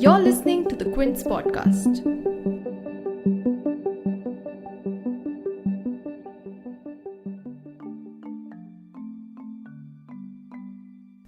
You're listening to the Quint's podcast.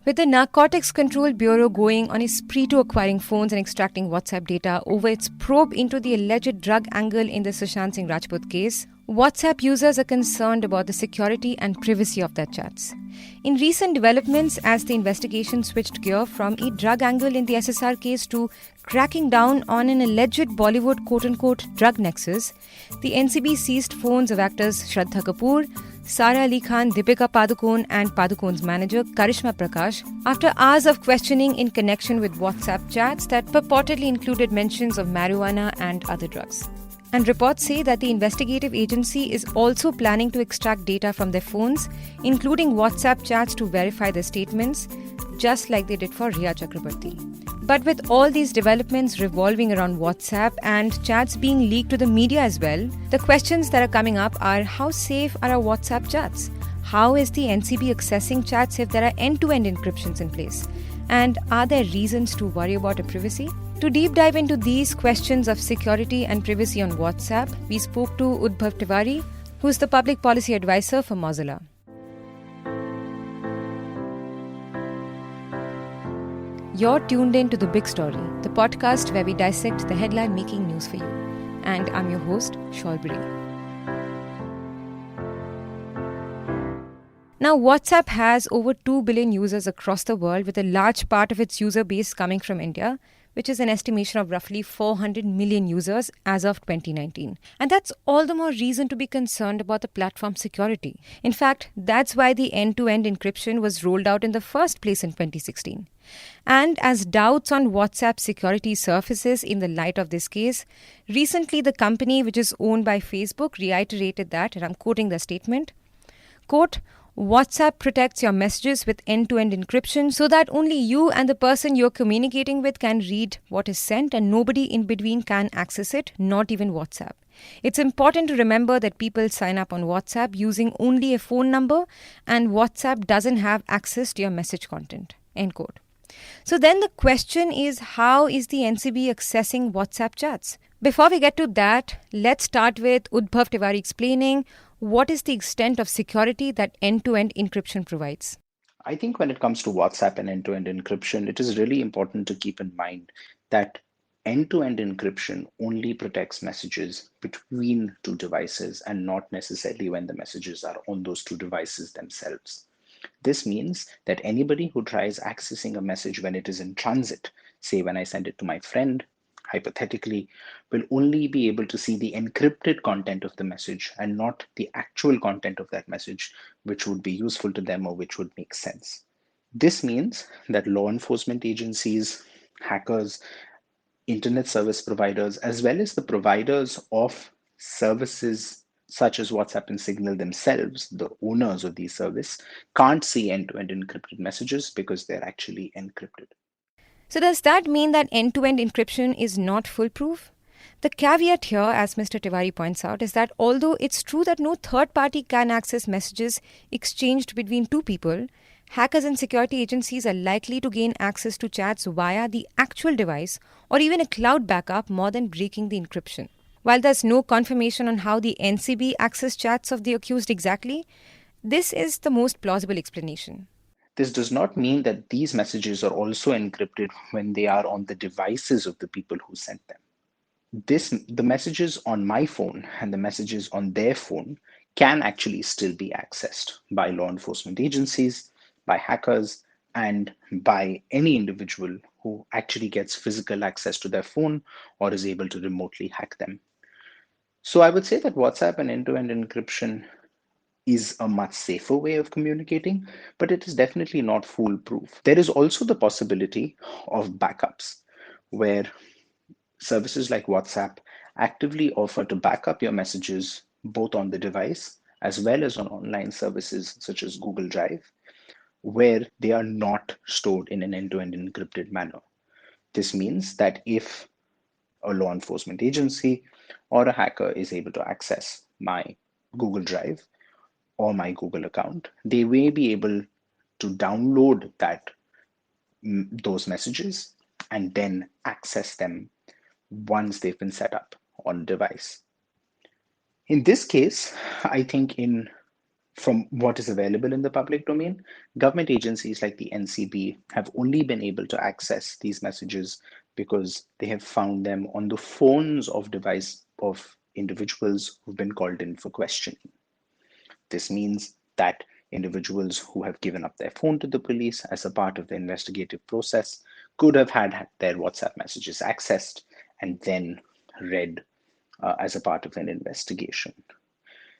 With the Narcotics Control Bureau going on a spree to acquiring phones and extracting WhatsApp data over its probe into the alleged drug angle in the Sushant Singh Rajput case, WhatsApp users are concerned about the security and privacy of their chats. In recent developments, as the investigation switched gear from a drug angle in the SSR case to cracking down on an alleged Bollywood quote-unquote drug nexus, the NCB seized phones of actors Shraddha Kapoor, Sara Ali Khan, Deepika Padukone and Padukone's manager Karishma Prakash after hours of questioning in connection with WhatsApp chats that purportedly included mentions of marijuana and other drugs. And reports say that the investigative agency is also planning to extract data from their phones, including WhatsApp chats to verify their statements, just like they did for Riya Chakrabarti. But with all these developments revolving around WhatsApp and chats being leaked to the media as well, the questions that are coming up are: how safe are our WhatsApp chats? How is the NCB accessing chats if there are end-to-end encryptions in place? And are there reasons to worry about our privacy? To deep dive into these questions of security and privacy on WhatsApp, we spoke to Udhbhav Tiwary, who is the public policy advisor for Mozilla. You're tuned in to The Big Story, the podcast where we dissect the headline-making news for you. And I'm your host, Shorbori. Now, WhatsApp has over 2 billion users across the world, with a large part of its user base coming from India, which is an estimation of roughly 400 million users as of 2019. And that's all the more reason to be concerned about the platform's security. In fact, that's why the end-to-end encryption was rolled out in the first place in 2016. And as doubts on WhatsApp security surfaces in the light of this case, recently the company, which is owned by Facebook, reiterated that, and I'm quoting the statement, quote, WhatsApp protects your messages with end-to-end encryption so that only you and the person you're communicating with can read what is sent and nobody in between can access it, not even WhatsApp. It's important to remember that people sign up on WhatsApp using only a phone number and WhatsApp doesn't have access to your message content. End quote. So then the question is, how is the NCB accessing WhatsApp chats? Before we get to that, let's start with Udhbhav Tiwary explaining what is the extent of security that end-to-end encryption provides. I think when it comes to WhatsApp and end-to-end encryption, it is really important to keep in mind that end-to-end encryption only protects messages between two devices and not necessarily when the messages are on those two devices themselves. This means that anybody who tries accessing a message when it is in transit, say when I send it to my friend, hypothetically, will only be able to see the encrypted content of the message and not the actual content of that message, which would be useful to them or which would make sense. This means that law enforcement agencies, hackers, internet service providers, as well as the providers of services such as WhatsApp and Signal themselves, the owners of these services, can't see end-to-end encrypted messages because they're actually encrypted. So does that mean that end-to-end encryption is not foolproof? The caveat here, as Mr. Tiwary points out, is that although it's true that no third party can access messages exchanged between two people, hackers and security agencies are likely to gain access to chats via the actual device or even a cloud backup more than breaking the encryption. While there's no confirmation on how the NCB accessed chats of the accused exactly, this is the most plausible explanation. This does not mean that these messages are also encrypted when they are on the devices of the people who sent them. The messages on my phone and the messages on their phone can actually still be accessed by law enforcement agencies, by hackers, and by any individual who actually gets physical access to their phone or is able to remotely hack them. So I would say that WhatsApp and end-to-end encryption is a much safer way of communicating, but it is definitely not foolproof. There is also the possibility of backups, where services like WhatsApp actively offer to back up your messages both on the device as well as on online services such as Google Drive, where they are not stored in an end-to-end encrypted manner. This means that if a law enforcement agency or a hacker is able to access my Google Drive or my Google account, they may be able to download that those messages and then access them once they've been set up on device. In this case, I think from what is available in the public domain, government agencies like the NCB have only been able to access these messages because they have found them on the phones of device of individuals who've been called in for questioning. This means that individuals who have given up their phone to the police as a part of the investigative process could have had their WhatsApp messages accessed and then read as a part of an investigation.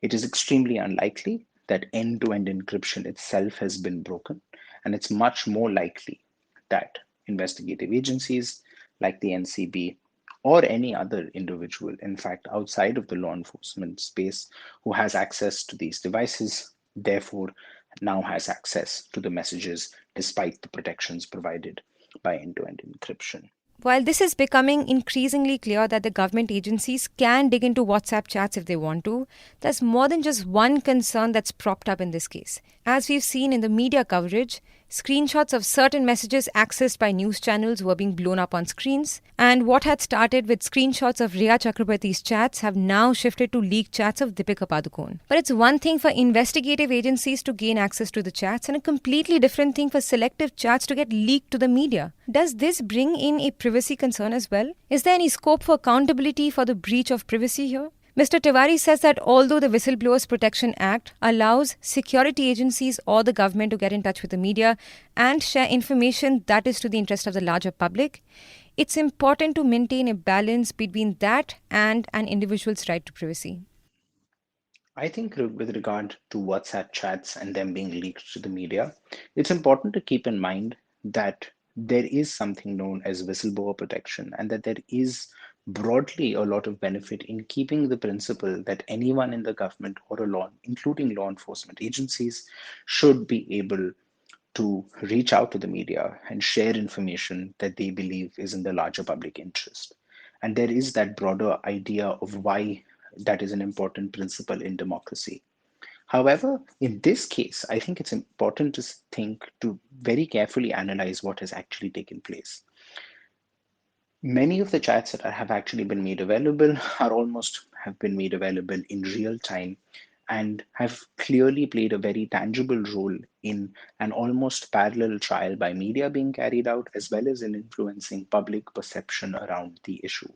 It is extremely unlikely that end-to-end encryption itself has been broken, and it's much more likely that investigative agencies like the NCB or any other individual, in fact, outside of the law enforcement space, who has access to these devices, therefore now has access to the messages despite the protections provided by end-to-end encryption. While this is becoming increasingly clear that the government agencies can dig into WhatsApp chats if they want to, there's more than just one concern that's propped up in this case. As we've seen in the media coverage, screenshots of certain messages accessed by news channels were being blown up on screens, and what had started with screenshots of Rhea Chakrabarty's chats have now shifted to leaked chats of Deepika Padukone. But it's one thing for investigative agencies to gain access to the chats and a completely different thing for selective chats to get leaked to the media. Does this bring in a privacy concern as well? Is there any scope for accountability for the breach of privacy here? Mr. Tiwary says that although the Whistleblowers Protection Act allows security agencies or the government to get in touch with the media and share information that is to the interest of the larger public, it's important to maintain a balance between that and an individual's right to privacy. I think with regard to WhatsApp chats and them being leaked to the media, it's important to keep in mind that there is something known as whistleblower protection and that there is broadly a lot of benefit in keeping the principle that anyone in the government or a law, including law enforcement agencies, should be able to reach out to the media and share information that they believe is in the larger public interest. And there is that broader idea of why that is an important principle in democracy. However, in this case, I think it's important to very carefully analyze what has actually taken place. Many of the chats that have actually been made available have been made available in real time and have clearly played a very tangible role in an almost parallel trial by media being carried out, as well as in influencing public perception around the issue.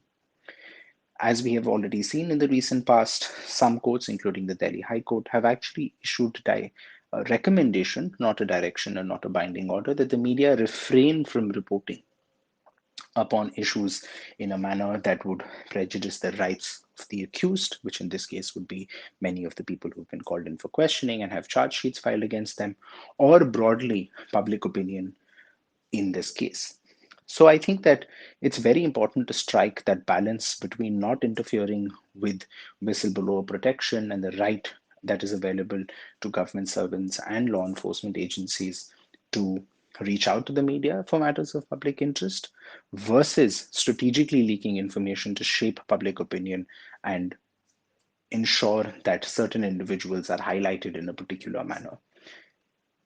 As we have already seen in the recent past, some courts, including the Delhi High Court, have actually issued a recommendation, not a direction and not a binding order, that the media refrain from reporting upon issues in a manner that would prejudice the rights of the accused, which in this case would be many of the people who've been called in for questioning and have charge sheets filed against them, or broadly public opinion in this case. So I think that it's very important to strike that balance between not interfering with whistleblower protection and the right that is available to government servants and law enforcement agencies to reach out to the media for matters of public interest versus strategically leaking information to shape public opinion and ensure that certain individuals are highlighted in a particular manner.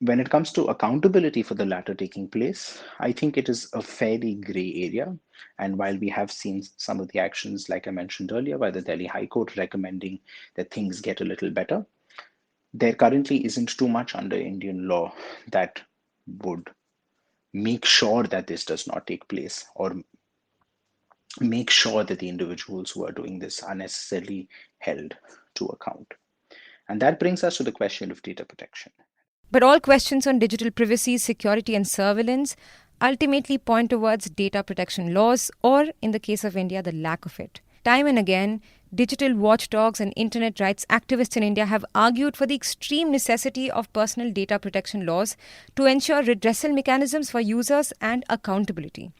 When it comes to accountability for the latter taking place, I think it is a fairly gray area. And while we have seen some of the actions, like I mentioned earlier, by the Delhi High Court recommending that things get a little better, there currently isn't too much under Indian law that would make sure that this does not take place or make sure that the individuals who are doing this are necessarily held to account. And that brings us to the question of data protection. But all questions on digital privacy, security, and surveillance ultimately point towards data protection laws, or in the case of India, the lack of it. Time and again, digital watchdogs and internet rights activists in India have argued for the extreme necessity of personal data protection laws to ensure redressal mechanisms for users and accountability.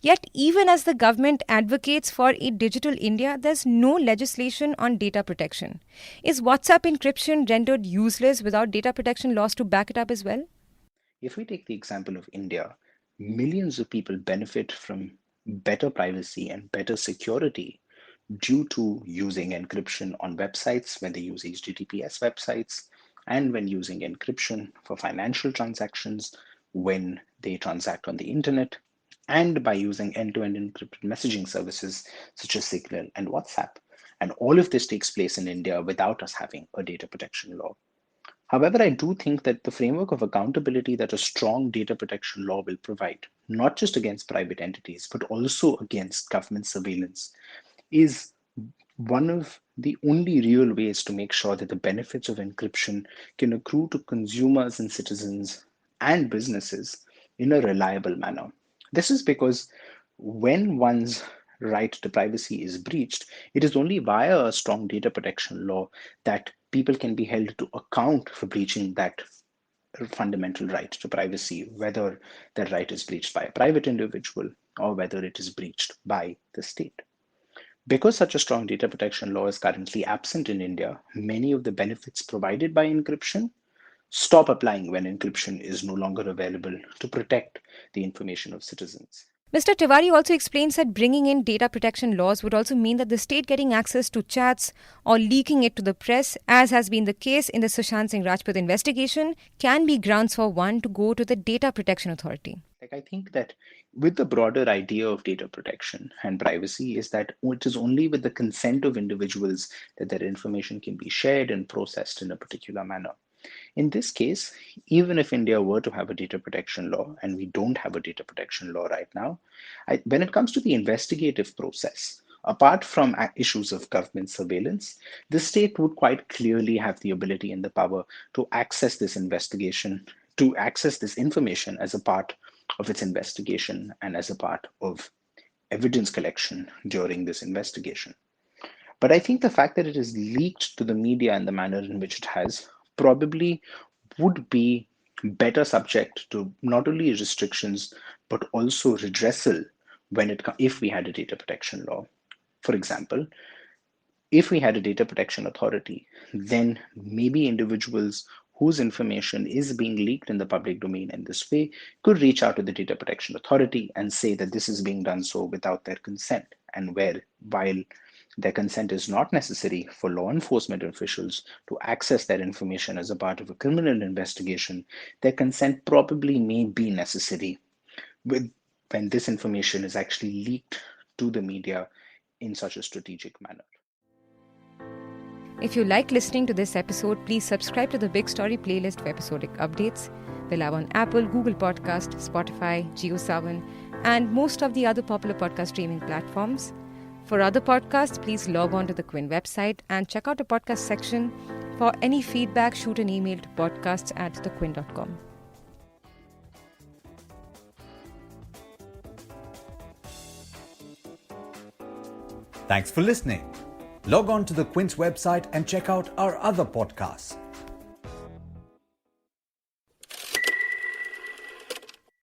Yet, even as the government advocates for a digital India, there's no legislation on data protection. Is WhatsApp encryption rendered useless without data protection laws to back it up as well? If we take the example of India, millions of people benefit from better privacy and better security due to using encryption on websites when they use HTTPS websites and when using encryption for financial transactions when they transact on the internet, and by using end-to-end encrypted messaging services such as Signal and WhatsApp. And all of this takes place in India without us having a data protection law. However, I do think that the framework of accountability that a strong data protection law will provide, not just against private entities, but also against government surveillance, is one of the only real ways to make sure that the benefits of encryption can accrue to consumers and citizens and businesses in a reliable manner. This is because when one's right to privacy is breached, it is only via a strong data protection law that people can be held to account for breaching that fundamental right to privacy, whether that right is breached by a private individual or whether it is breached by the state. Because such a strong data protection law is currently absent in India, many of the benefits provided by encryption stop applying when encryption is no longer available to protect the information of citizens. Mr. Tiwary also explains that bringing in data protection laws would also mean that the state getting access to chats or leaking it to the press, as has been the case in the Sushant Singh Rajput investigation, can be grounds for one to go to the Data Protection Authority. I think that with the broader idea of data protection and privacy is that it is only with the consent of individuals that their information can be shared and processed in a particular manner. In this case, even if India were to have a data protection law, and we don't have a data protection law right now, when it comes to the investigative process, apart from issues of government surveillance, the state would quite clearly have the ability and the power to access this investigation, to access this information as a part of its investigation and as a part of evidence collection during this investigation. But I think the fact that it is leaked to the media in the manner in which it has probably would be better subject to not only restrictions but also redressal if we had a data protection law. For example, if we had a data protection authority, then maybe individuals whose information is being leaked in the public domain in this way could reach out to the data protection authority and say that this is being done so without their consent, and while their consent is not necessary for law enforcement officials to access their information as a part of a criminal investigation, their consent probably may be necessary when this information is actually leaked to the media in such a strategic manner. If you like listening to this episode, please subscribe to the Big Story playlist for episodic updates. We're live on Apple, Google Podcast, Spotify, JioSaavn, and most of the other popular podcast streaming platforms. For other podcasts, please log on to the Quint website and check out the podcast section. For any feedback, shoot an email to podcasts@thequint.com. Thanks for listening. Log on to the Quint's website and check out our other podcasts.